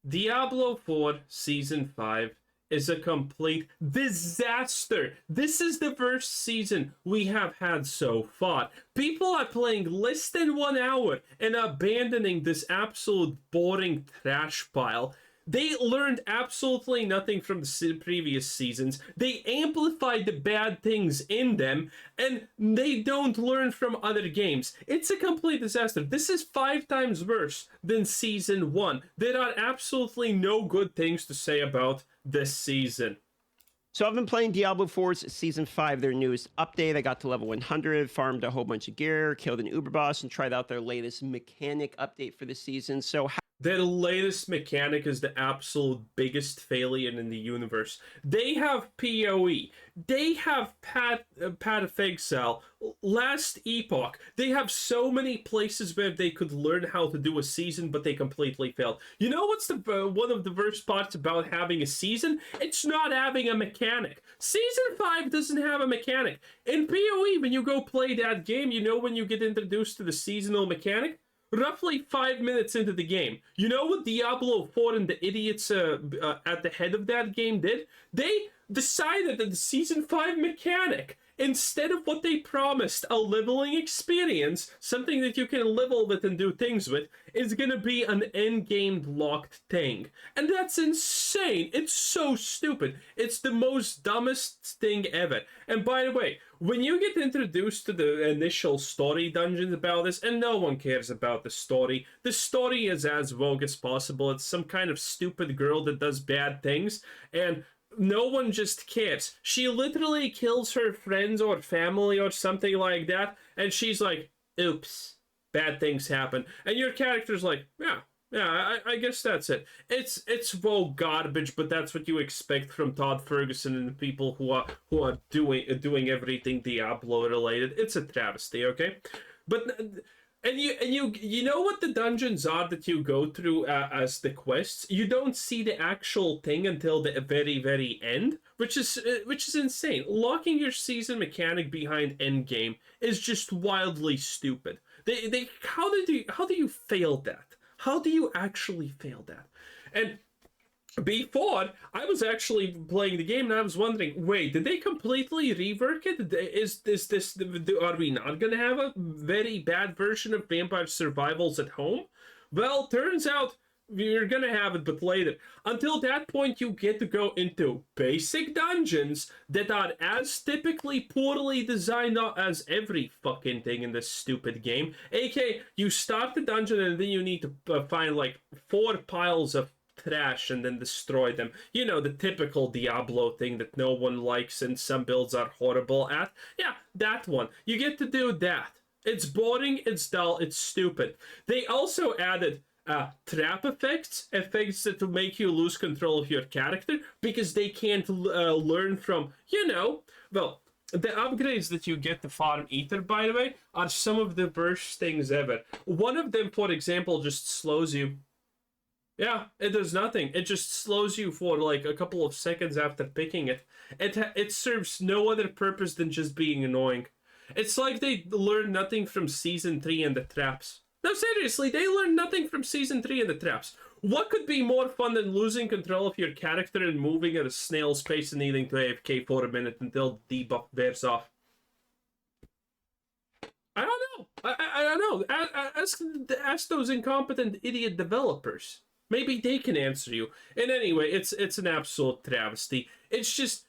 Diablo 4 Season 5 is a complete disaster. This is the worst season we have had so far. People are playing less than 1 hour and abandoning this absolute boring trash pile. They learned absolutely nothing from the previous seasons. They amplified the bad things in them, and they don't learn from other games. It's a complete disaster. This is 5 times worse than Season 1. There are absolutely no good things to say about this season. So I've been playing Diablo 4's Season 5, their newest update. I got to level 100, farmed a whole bunch of gear, killed an Uber boss, and tried out their latest mechanic update for the season. So Their latest mechanic is the absolute biggest failure in the universe. They have PoE. They have Path of Exile, Last Epoch. They have so many places where they could learn how to do a season, but they completely failed. You know what's the one of the worst parts about having a season? It's not having a mechanic. Season 5 doesn't have a mechanic. In PoE, when you go play that game, you know when you get introduced to the seasonal mechanic? Roughly 5 minutes into the game. You know what Diablo 4 and the idiots at the head of that game did? They decided that the Season 5 mechanic, instead of what they promised, a leveling experience, something that you can level with and do things with, is going to be an endgame locked thing. And that's insane. It's so stupid. It's the most dumbest thing ever. And by the way, when you get introduced to the initial story dungeons about this, and no one cares about the story is as rogue as possible. It's some kind of stupid girl that does bad things, and no one just cares. She literally kills her friends or family or something like that, and she's like, oops, bad things happen. And your character's like, I guess that's it. It's rogue garbage, but that's what you expect from Todd Ferguson and the people who are doing everything Diablo related. It's a travesty, okay? But you know what the dungeons are that you go through as the quests. You don't see the actual thing until the very end, which is insane. Locking your season mechanic behind endgame is just wildly stupid. They how do you fail that? How do you actually fail that? And before, I was actually playing the game and I was wondering, wait, did they completely rework it? Is this, are we not going to have a very bad version of Vampire Survivals at home? Well, turns out you're going to have it, but later. Until that point, you get to go into basic dungeons that are as typically poorly designed as every fucking thing in this stupid game. AK, you start the dungeon and then you need to find like 4 piles of trash and then destroy them. You know, the typical Diablo thing that no one likes and some builds are horrible at. Yeah, that one. You get to do that. It's boring, it's dull, it's stupid. They also added trap effects that will make you lose control of your character because they can't learn from, well, the upgrades that you get to farm ether, by the way, are some of the worst things ever. One of them, for example, just slows you. Yeah, it does nothing. It just slows you for like a couple of seconds after picking it. It serves no other purpose than just being annoying. It's like they learned nothing from Season 3 and the traps. No, seriously, they learned nothing from Season 3 and the traps. What could be more fun than losing control of your character and moving at a snail's pace and needing to AFK for a minute until the debuff wears off? I don't know. I don't know. Ask those incompetent idiot developers. Maybe they can answer you. And anyway, it's an absolute travesty. It's just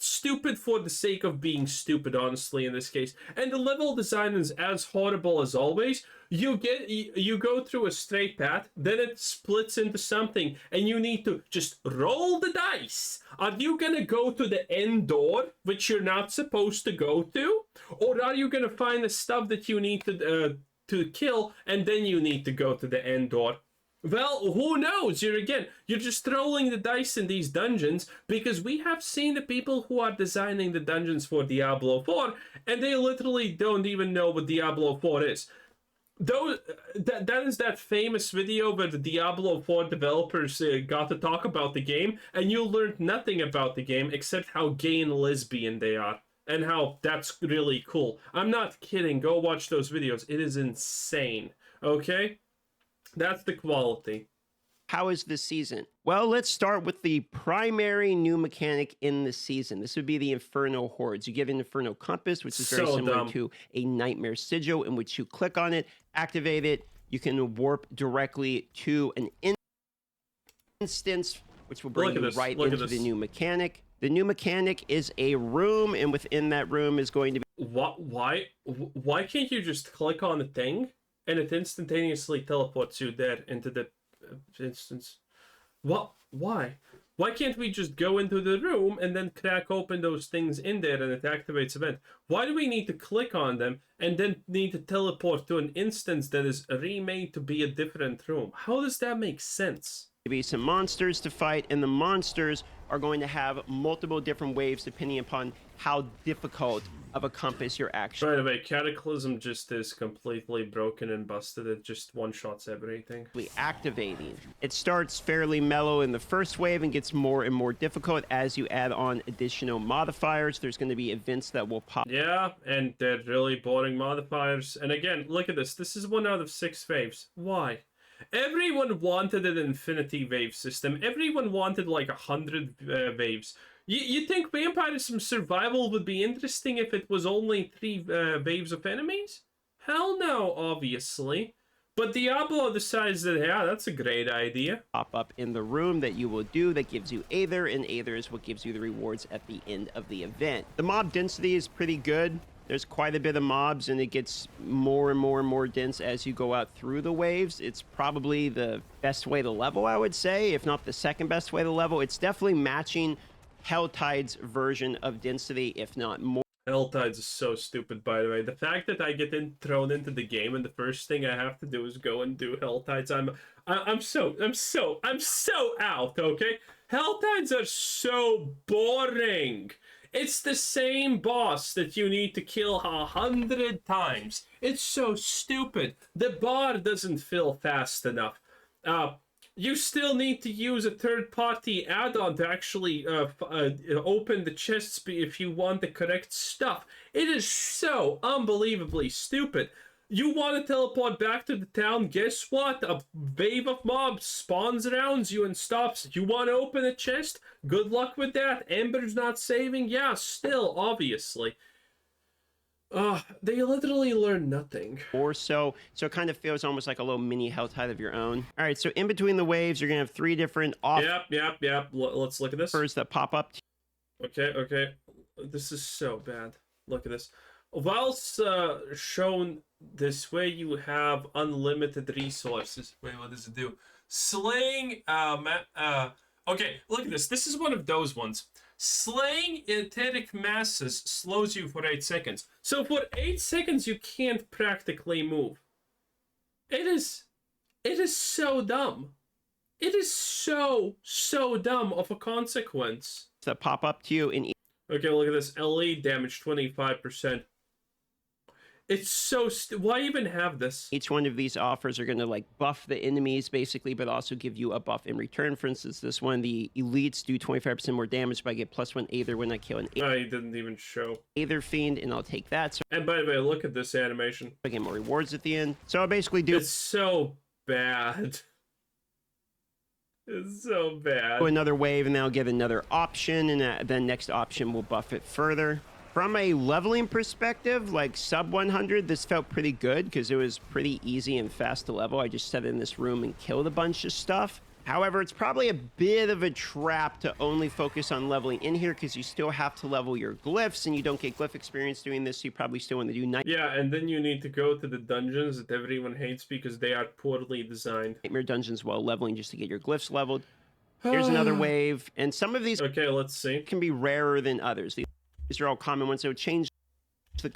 stupid for the sake of being stupid, honestly, in this case. And the level design is as horrible as always. You go through a straight path, then it splits into something, and you need to just roll the dice. Are you gonna go to the end door, which you're not supposed to go to? Or are you gonna find the stuff that you need to kill, and then you need to go to the end door? Well, who knows? You're just rolling the dice in these dungeons because we have seen the people who are designing the dungeons for Diablo 4 and they literally don't even know what Diablo 4 is. That is that famous video where the Diablo 4 developers got to talk about the game and you learned nothing about the game except how gay and lesbian they are and how that's really cool. I'm not kidding. Go watch those videos. It is insane. Okay? That's the quality. How is this season? Well, let's start with the primary new mechanic in the season. This would be the Infernal hordes. You get an Infernal compass, which is very So similar dumb. to a nightmare sigil, in which you click on it, activate it. You can warp directly to an instance, which will bring you right into the new mechanic. The new mechanic is a room, and within that room is going to be... What? Why can't you just click on the thing and it instantaneously teleports you there into the instance? What? Why? Why can't we just go into the room and then crack open those things in there and it activates event? Why do we need to click on them and then need to teleport to an instance that is remade to be a different room? How does that make sense? Be some monsters to fight, and the monsters are going to have multiple different waves depending upon how difficult of a compass you're actually... By the way, Cataclysm just is completely broken and busted. It just one-shots everything. activating. It starts fairly mellow in the first wave and gets more and more difficult as you add on additional modifiers. There's going to be events that will pop. Yeah, and they're really boring modifiers. And again, look at this. This is 1 out of 6 waves. Why? Everyone wanted an infinity wave system. Everyone wanted like 100 waves. You think Vampirism Survival would be interesting if it was only 3 waves of enemies? Hell no, obviously. But Diablo decides that, yeah, that's a great idea. Pop up in the room that you will do that gives you Aether, and Aether is what gives you the rewards at the end of the event. The mob density is pretty good. There's quite a bit of mobs, and it gets more and more and more dense as you go out through the waves. It's probably the best way to level, I would say, if not the second best way to level. It's definitely matching Helltide's version of density, if not more. Helltides is so stupid, by the way. The fact that I get thrown into the game and the first thing I have to do is go and do Helltides, I'm so out, okay? Helltides are so boring. It's the same boss that you need to kill 100 times. It's so stupid. The bar doesn't fill fast enough. You still need to use a third-party add-on to actually open the chests if you want the correct stuff. It is so unbelievably stupid. You want to teleport back to the town, guess what? A wave of mobs spawns around you and stops. You want to open a chest? Good luck with that. Ember's not saving? Yeah, still, obviously. They literally learn nothing. Or so it kind of feels almost like a little mini Helltide of your own. All right, so in between the waves, you're going to have 3 different Yep. Let's look at this. offers that pop up. Okay. This is so bad. Look at this. Whilst shown this way, you have unlimited resources. Wait, what does it do? Slaying, okay, look at this. This is one of those ones. Slaying etheric masses slows you for 8 seconds. So for 8 seconds, you can't practically move. It is so dumb. It is so dumb of a consequence. That pop up to you in... Okay, look at this. LE damage 25%. It's so why even have this? Each one of these offers are going to like buff the enemies basically, but also give you a buff in return. For instance, this one, the elites do 25% more damage, but I get +1 Aether when I kill an I didn't even show Aether fiend, and I'll take that. So and by the way, look at this animation. I get more rewards at the end. So I basically do... It's so bad. It's so bad. Another wave, and then I'll get another option, and then next option will buff it further. From a leveling perspective, like sub 100, this felt pretty good because it was pretty easy and fast to level. I just sat in this room and killed a bunch of stuff. However, it's probably a bit of a trap to only focus on leveling in here because you still have to level your glyphs, and you don't get glyph experience doing this, so you probably still want to do Yeah, and then you need to go to the dungeons that everyone hates because they are poorly designed. Nightmare dungeons while leveling just to get your glyphs leveled. Here's another wave, and some of these okay, let's see. Can be rarer than others. These are all common ones, so change the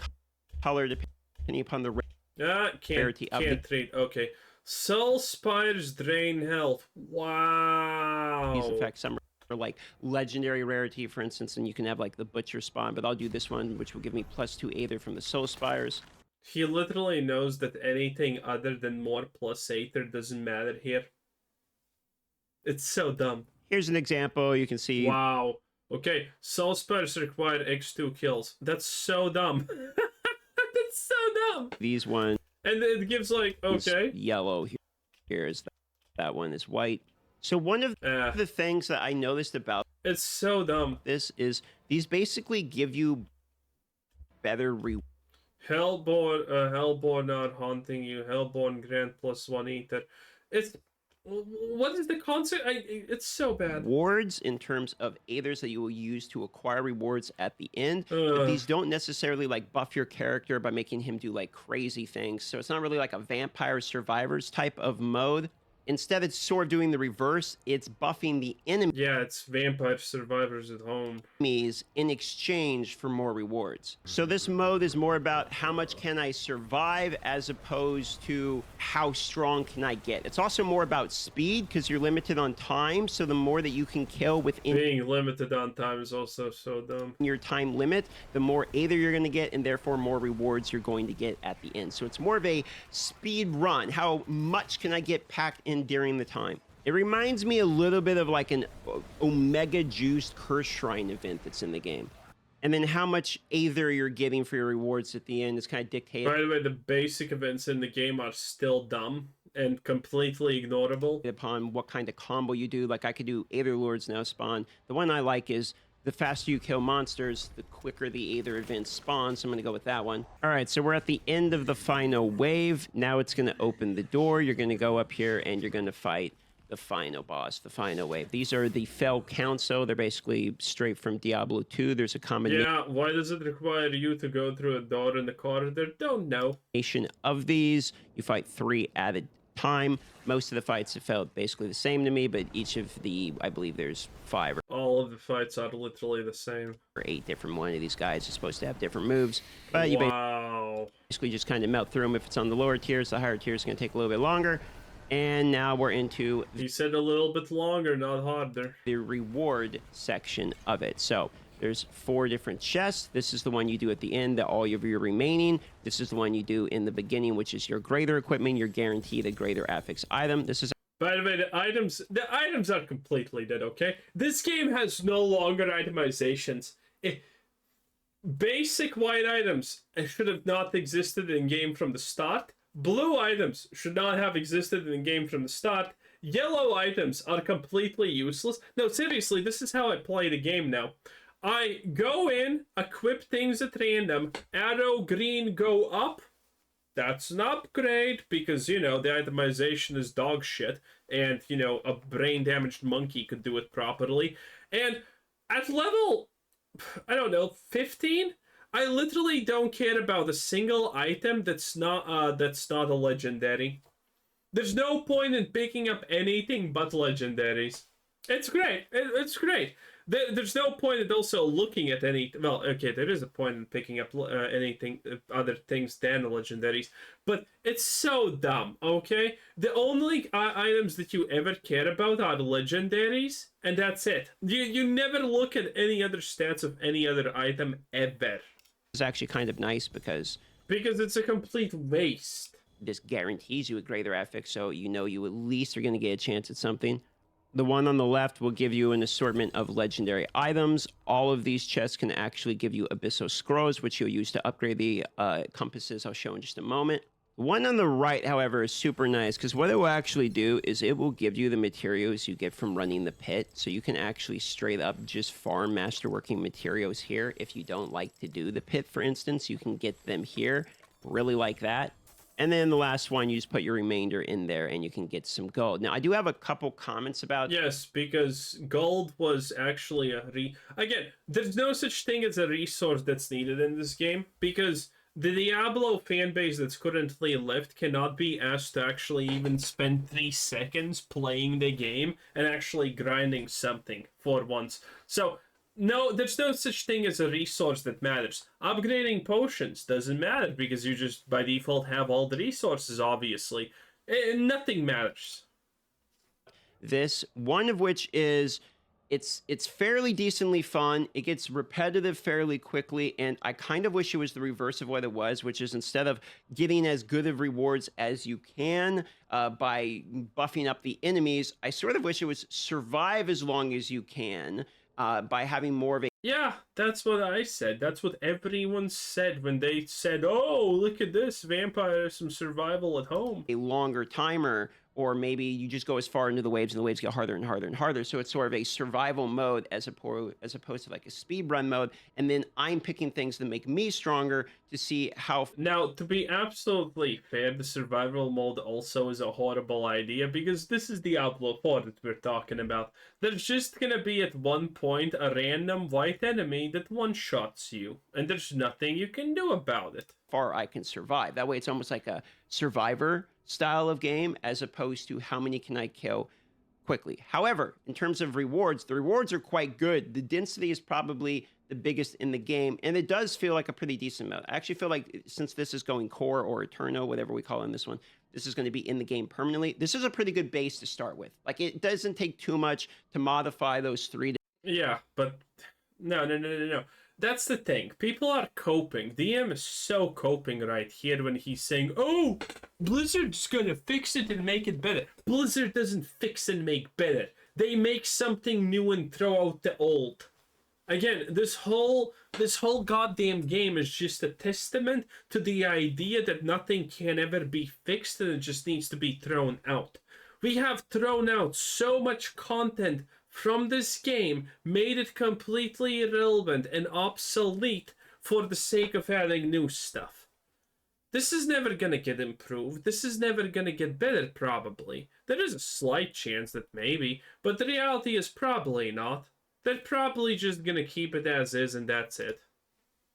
color depending upon the rarity of can't treat. Okay. Soul Spires drain health. Wow. These effects, some are like legendary rarity, for instance, and you can have like the Butcher spawn, but I'll do this one, which will give me +2 Aether from the Soul Spires. He literally knows that anything other than more plus Aether doesn't matter here. It's so dumb. Here's an example. You can see. Wow. Okay, Soul Spires require X2 kills. That's so dumb. That's so dumb. These ones. And it gives like, okay. Yellow. Here is that one is white. So one of Eh, the things that I noticed about it's so dumb. this is these basically give you better Hellborn not haunting you. Hellborn grant +1 ether. It's what is the concept? It's so bad. rewards in terms of aethers that you will use to acquire rewards at the end, but Ugh. these don't necessarily like buff your character by making him do like crazy things. So it's not really like a vampire survivors type of mode. Instead, it's sort of doing the reverse. It's buffing the Yeah, it's Vampire Survivors at home. enemies in exchange for more rewards. So this mode is more about how much can I survive as opposed to how strong can I get. It's also more about speed because you're limited on time. So the more that you can kill within Being limited on time is also so dumb. your time limit, the more aether you're going to get and therefore more rewards you're going to get at the end. So it's more of a speed run. How much can I get packed in during the time? It reminds me a little bit of like an Omega Juiced Curse Shrine event that's in the game. And then how much aether you're getting for your rewards at the end is kind of dictated By the way, the basic events in the game are still dumb and completely ignorable. upon what kind of combo you do. Like I could do Aether Lords now spawn. The one I like is the faster you kill monsters, the quicker the Aether events spawn. So I'm going to go with that one. All right, so we're at the end of the final wave. Now it's going to open the door. You're going to go up here and you're going to fight the final boss, the final wave. These are the Fel Council. They're basically straight from Diablo 2. There's a combination Yeah, why does it require you to go through a door in the corridor? Don't know. of these. You fight 3 at a time. Most of the fights have felt basically the same to me, but each of the, I believe there's 5 All of the fights are literally the same. or 8 different one of these guys is supposed to have different moves. But you Wow. basically just kind of melt through them if it's on the lower tiers. The higher tiers is going to take a little bit longer. And now we're into He said a little bit longer, not harder. the reward section of it. So there's 4 different chests. This is the one you do at the end, that all of your remaining. This is the one you do in the beginning, which is your greater equipment. You're guaranteed a greater affix item. This is By the way, the items are completely dead, okay? This game has no longer itemizations. Basic white items should have not existed in game from the start. Blue items should not have existed in game from the start. Yellow items are completely useless. No, seriously, this is how I play the game now. I go in, equip things at random, arrow green go up. That's an upgrade because, you know, the itemization is dog shit and, you know, a brain damaged monkey could do it properly. And at level, I don't know, 15? I literally don't care about a single item that's not a legendary. There's no point in picking up anything but legendaries. It's great. It's great. There's no point in also looking at any. Well, okay, there is a point in picking up anything, other things than the legendaries, but it's so dumb. Okay, the only items that you ever care about are the legendaries, and that's it. You never look at any other stats of any other item ever. is actually kind of nice because It's a complete waste. this guarantees you a greater affix, so you know you at least are going to get a chance at something. The one on the left will give you an assortment of legendary items. All of these chests can actually give you Abysso Scrolls, which you'll use to upgrade the compasses I'll show in just a moment. The one on the right, however, is super nice because what it will actually do is it will give you the materials you get from running the pit. So you can actually straight up just farm masterworking materials here. If you don't like to do the pit, for instance, you can get them here. Really like that. And then the last one, you just put your remainder in there and you can get some gold. Now, I do have a couple comments about... Yes, because gold was actually Again, there's no such thing as a resource that's needed in this game, because the Diablo fanbase that's currently left cannot be asked to actually even spend 3 seconds playing the game and actually grinding something for once. So... no, there's no such thing as a resource that matters. Upgrading potions doesn't matter because you just by default have all the resources, obviously. Nothing matters. This, one of which is, it's fairly decently fun. It gets repetitive fairly quickly, and I kind of wish it was the reverse of what it was, which is instead of getting as good of rewards as you can by buffing up the enemies, I sort of wish it was survive as long as you can. By having more of a... Yeah, that's what I said. That's what everyone said when they said, oh, look at this, vampire, some survival at home. a longer timer or maybe you just go as far into the waves and the waves get harder and harder and harder. So it's sort of a survival mode as opposed to like a speed run mode. And then I'm picking things that make me stronger to see how. Now, to be absolutely fair, the survival mode also is a horrible idea because this is Diablo 4 that we're talking about. There's just gonna be at one point a random white enemy that one-shots you, and there's nothing you can do about it. Far I can survive. That way it's almost like a survivor style of game as opposed to how many can I kill quickly. However, in terms of rewards, the rewards are quite good. The density is probably the biggest in the game, and it does feel like a pretty decent mode. I actually feel like since this is going core or Eterno, whatever we call it in this one, this is going to be in the game permanently. This is a pretty good base to start with. Like, it doesn't take too much to modify those three. Yeah, but no. That's the thing. People are coping. DM is so coping right here when he's saying, oh, Blizzard's gonna fix it and make it better. Blizzard doesn't fix and make better. They make something new and throw out the old. Again, this whole goddamn game is just a testament to the idea that nothing can ever be fixed and it just needs to be thrown out. We have thrown out so much content from this game, made it completely irrelevant and obsolete for the sake of adding new stuff. This is never gonna get improved. This is never gonna get better, probably. There is a slight chance that maybe, but the reality is probably not. They're probably just gonna keep it as is and that's it.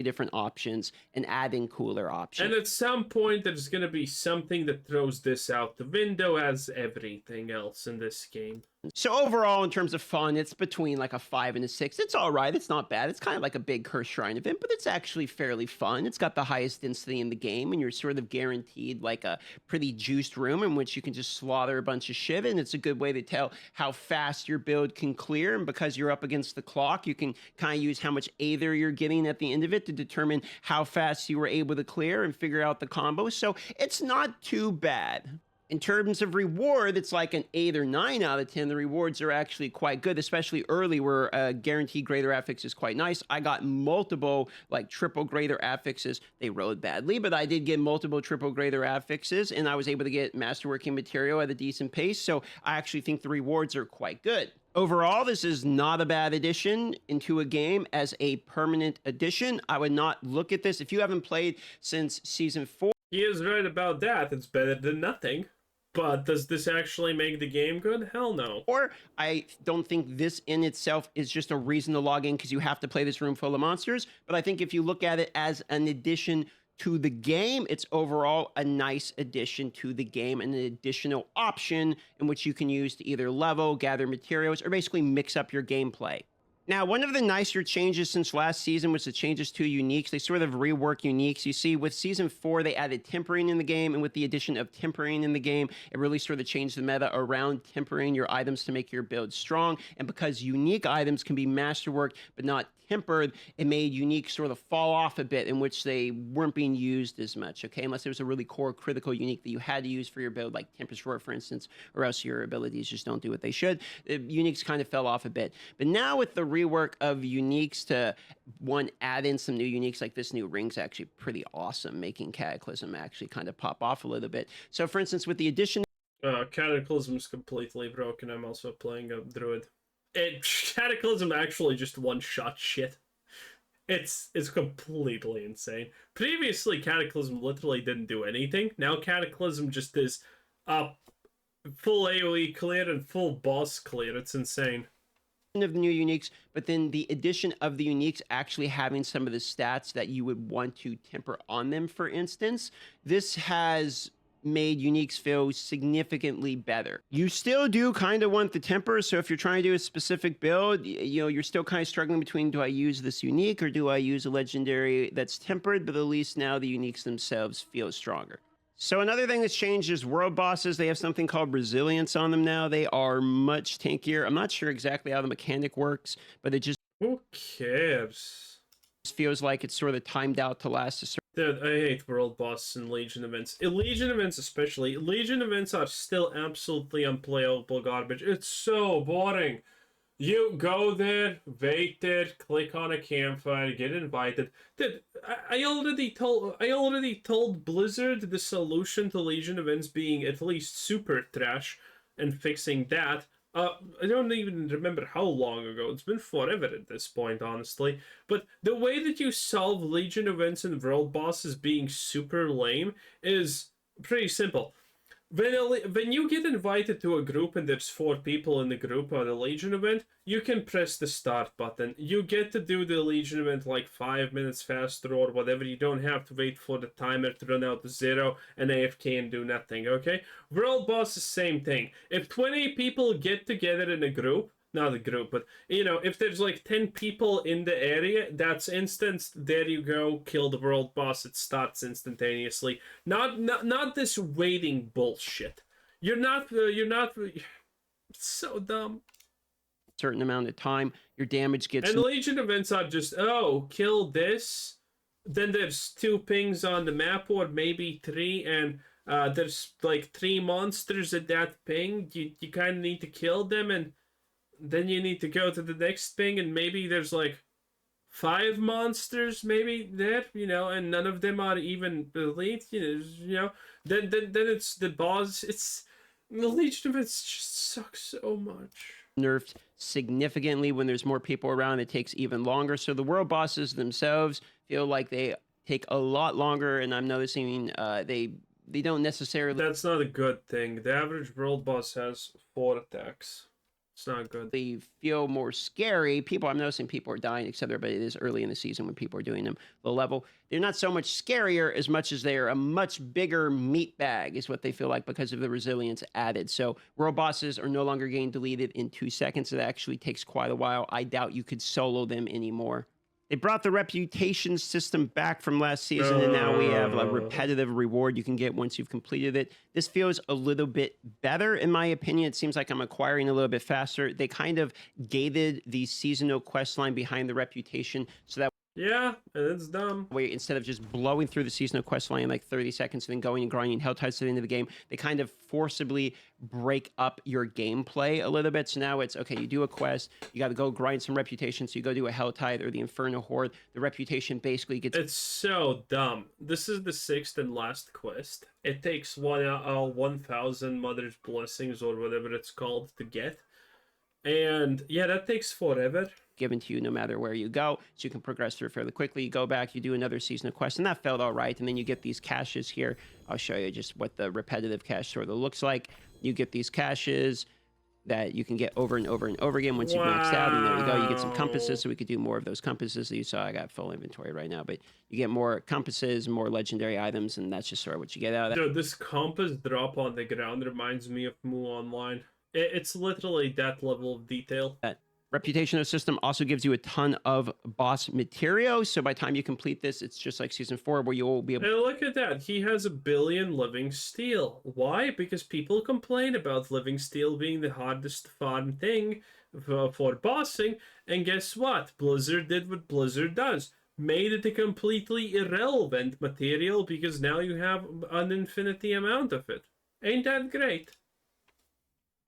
Different options and adding cooler options. And at some point, there's gonna be something that throws this out the window as everything else in this game. So overall, in terms of fun, it's between like a 5 and a 6. It's all right. It's not bad. It's kind of like a big Cursed Shrine event, but it's actually fairly fun. It's got the highest density in the game, and you're sort of guaranteed like a pretty juiced room in which you can just slaughter a bunch of shit, and it's a good way to tell how fast your build can clear. And because you're up against the clock, you can kind of use how much Aether you're getting at the end of it to determine how fast you were able to clear and figure out the combo. So it's not too bad. In terms of reward, it's like an 8 or 9 out of 10. The rewards are actually quite good, especially early where guaranteed greater affix is quite nice. I got multiple, like triple greater affixes. They rode badly, but I did get multiple triple greater affixes, and I was able to get masterworking material at a decent pace. So I actually think the rewards are quite good. Overall, this is not a bad addition into a game as a permanent addition. I would not look at this. If you haven't played since Season 4... He is right about that. It's better than nothing. But does this actually make the game good? Hell no. Or I don't think this in itself is just a reason to log in because you have to play this room full of monsters. But I think if you look at it as an addition to the game, it's overall a nice addition to the game and an additional option in which you can use to either level, gather materials, or basically mix up your gameplay. Now, one of the nicer changes since last season was the changes to uniques. They sort of rework uniques. You see, with Season 4, they added tempering in the game, and with the addition of tempering in the game, it really sort of changed the meta around tempering your items to make your build strong. And because unique items can be masterworked but not tempered, it made unique sort of fall off a bit, in which they weren't being used as much, okay? Unless there was a really core critical unique that you had to use for your build, like Tempest Roar, for instance, or else your abilities just don't do what they should. The uniques kind of fell off a bit. But now with the rework of uniques to, one, add in some new uniques, like this new ring's actually pretty awesome, making Cataclysm actually kind of pop off a little bit. So, for instance, with the addition... Cataclysm's completely broken. I'm also playing a druid. Cataclysm actually just one-shot shit. It's completely insane. Previously, Cataclysm literally didn't do anything. Now Cataclysm just is full AoE clear and full boss clear. It's insane. Of the new uniques, but then the addition of the uniques actually having some of the stats that you would want to temper on them, for instance. This has made uniques feel significantly better. You still do kind of want the temper, so if you're trying to do a specific build, you know, you're still kind of struggling between, do I use this unique or do I use a legendary that's tempered? But at least now the uniques themselves feel stronger. So another thing that's changed is world bosses. They have something called resilience on them now. They are much tankier. I'm not sure exactly how the mechanic works, but it just... Who cares? Feels like it's sort of timed out to last a certain... Dude, I hate world bosses and Legion events. In Legion events especially. Legion events are still absolutely unplayable garbage. It's so boring. You go there, wait there, click on a campfire, get invited. Dude, I already told Blizzard the solution to Legion events being at least super trash and fixing that. I don't even remember how long ago. It's been forever at this point, honestly. But the way that you solve Legion events and world bosses being super lame is pretty simple. When you get invited to a group and there's 4 people in the group on a Legion event, you can press the start button. You get to do the Legion event like 5 minutes faster or whatever. You don't have to wait for the timer to run out to 0 and AFK and do nothing, okay? World boss is same thing. If 20 people get together in a group, not a group, but if there's like 10 people in the area, that's instant. There you go, kill the world boss. It starts instantaneously. Not this waiting bullshit. You're not so dumb. Certain amount of time, your damage gets. And Legion events are just, oh, kill this. Then there's 2 pings on the map, or maybe 3, and there's like 3 monsters at that ping. You kind of need to kill them, and then you need to go to the next thing, and maybe there's like 5 monsters maybe there, and none of them are even elite, then it's the boss. It's the Legion of it just sucks so much. Nerfed significantly when there's more people around. It takes even longer, so the world bosses themselves feel like they take a lot longer, and I'm noticing they don't necessarily. That's not a good thing. The average world boss has 4 attacks. It's not good. They feel more scary. I'm noticing people are dying, etc. But it is early in the season when people are doing them low level. They're not so much scarier as much as they are a much bigger meat bag, is what they feel like, because of the resilience added. So world bosses are no longer getting deleted in 2 seconds. It actually takes quite a while. I doubt you could solo them anymore. They brought the reputation system back from last season, and now we have a repetitive reward you can get once you've completed it. This feels a little bit better, in my opinion. It seems like I'm acquiring a little bit faster. They kind of gated the seasonal quest line behind the reputation so that Yeah, and it's dumb. instead of just blowing through the seasonal quest line in like 30 seconds and then going and grinding hell tides to the end of the game, they kind of forcibly break up your gameplay a little bit. So now it's, okay, you do a quest, you got to go grind some reputation, so you go do a hell tide or the Infernal horde. The reputation basically gets... It's so dumb. This is the 6th and last quest. It takes 1,000 Mother's Blessings or whatever it's called to get. And yeah, that takes forever. Given to you no matter where you go, so you can progress through fairly quickly. You go back, you do another seasonal quest, and that felt all right. And then you get these caches here. I'll show you just what the repetitive cache sort of looks like. You get these caches that you can get over and over and over again once you've maxed out. And there you go. You get some compasses, so we could do more of those compasses that you saw. I got full inventory right now, but you get more compasses, more legendary items, and that's just sort of what you get out of that. Dude, this compass drop on the ground reminds me of Mu Online. It's literally that level of detail. That reputational system also gives you a ton of boss material, so by the time you complete this, it's just like season 4, where you'll be able... Hey, look at that. He has 1 billion living steel. Why? Because people complain about living steel being the hardest fun thing for bossing, and guess what? Blizzard did what Blizzard does. Made it a completely irrelevant material, because now you have an infinity amount of it. Ain't that great?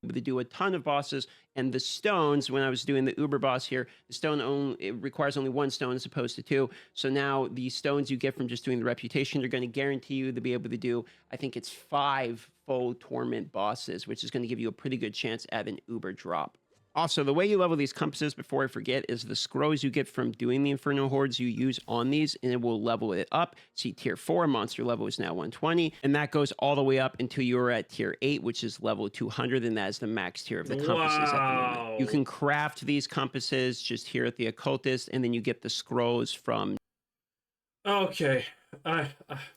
To do a ton of bosses, and the stones, when I was doing the Uber boss here, the stone it requires only 1 stone as opposed to 2. So now the stones you get from just doing the reputation, they're going to guarantee you to be able to do, I think it's 5 full torment bosses, which is going to give you a pretty good chance at an Uber drop. Also, the way you level these compasses, before I forget, is the scrolls you get from doing the Infernal hordes you use on these, and it will level it up. See, tier 4 monster level is now 120, and that goes all the way up until you're at tier 8, which is level 200, and that is the max tier of the compasses at the moment. You can craft these compasses just here at the Occultist, and then you get the scrolls from... Okay.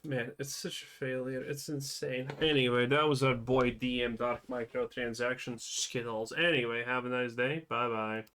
Man, it's such a failure. It's insane. Anyway, that was our boy DM Dark Microtransactions Skittles. Anyway, have a nice day. Bye-bye.